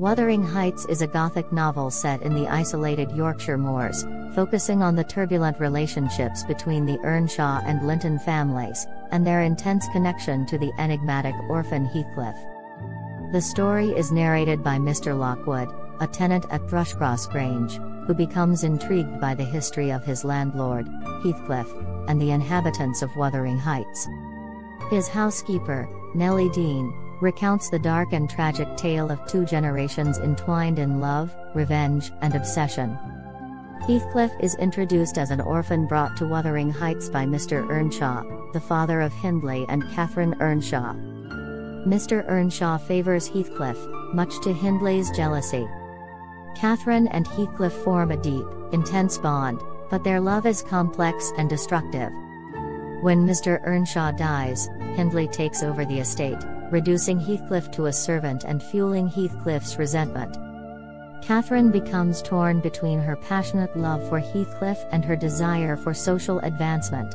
Wuthering Heights is a Gothic novel set in the isolated Yorkshire moors, focusing on the turbulent relationships between the Earnshaw and Linton families, and their intense connection to the enigmatic orphan Heathcliff. The story is narrated by Mr. Lockwood, a tenant at Thrushcross Grange, who becomes intrigued by the history of his landlord, Heathcliff, and the inhabitants of Wuthering Heights. His housekeeper, Nelly Dean, recounts the dark and tragic tale of two generations entwined in love, revenge, and obsession. Heathcliff is introduced as an orphan brought to Wuthering Heights by Mr. Earnshaw, the father of Hindley and Catherine Earnshaw. Mr. Earnshaw favors Heathcliff, much to Hindley's jealousy. Catherine and Heathcliff form a deep, intense bond, but their love is complex and destructive. When Mr. Earnshaw dies, Hindley takes over the estate, reducing Heathcliff to a servant and fueling Heathcliff's resentment. Catherine becomes torn between her passionate love for Heathcliff and her desire for social advancement.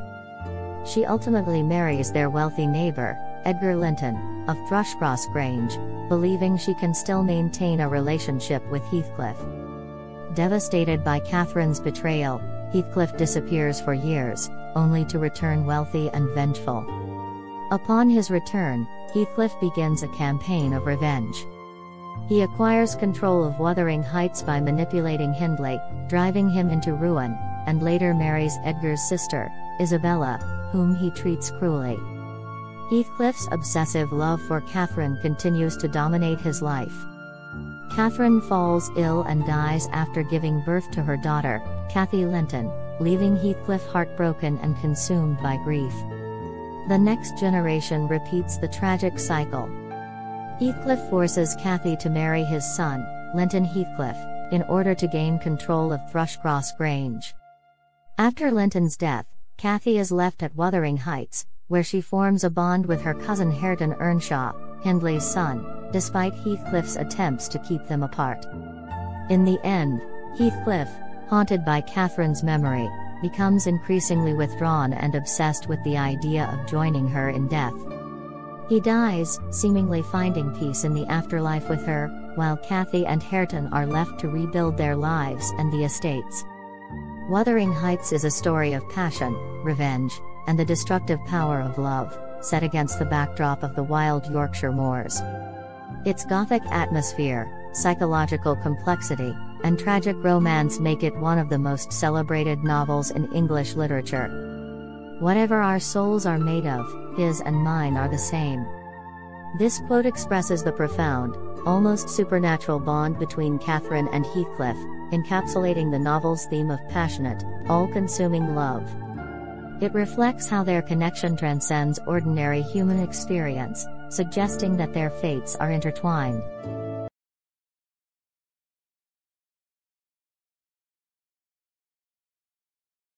She ultimately marries their wealthy neighbor, Edgar Linton, of Thrushcross Grange, believing she can still maintain a relationship with Heathcliff. Devastated by Catherine's betrayal, Heathcliff disappears for years, only to return wealthy and vengeful. Upon his return, Heathcliff begins a campaign of revenge. He acquires control of Wuthering Heights by manipulating Hindley, driving him into ruin, and later marries Edgar's sister, Isabella, whom he treats cruelly. Heathcliff's obsessive love for Catherine continues to dominate his life. Catherine falls ill and dies after giving birth to her daughter, Cathy Linton, leaving Heathcliff heartbroken and consumed by grief. The next generation repeats the tragic cycle. Heathcliff forces Cathy to marry his son, Linton Heathcliff, in order to gain control of Thrushcross Grange. After Linton's death, Cathy is left at Wuthering Heights, where she forms a bond with her cousin Hareton Earnshaw, Hindley's son, despite Heathcliff's attempts to keep them apart. In the end, Heathcliff, haunted by Catherine's memory, becomes increasingly withdrawn and obsessed with the idea of joining her in death. He dies, seemingly finding peace in the afterlife with her, while Cathy and Hareton are left to rebuild their lives and the estates. Wuthering Heights is a story of passion, revenge, and the destructive power of love, set against the backdrop of the wild Yorkshire moors. Its Gothic atmosphere, psychological complexity, and tragic romance make it one of the most celebrated novels in English literature. Whatever our souls are made of, his and mine are the same. This quote expresses the profound, almost supernatural bond between Catherine and Heathcliff, encapsulating the novel's theme of passionate, all-consuming love. It reflects how their connection transcends ordinary human experience, suggesting that their fates are intertwined.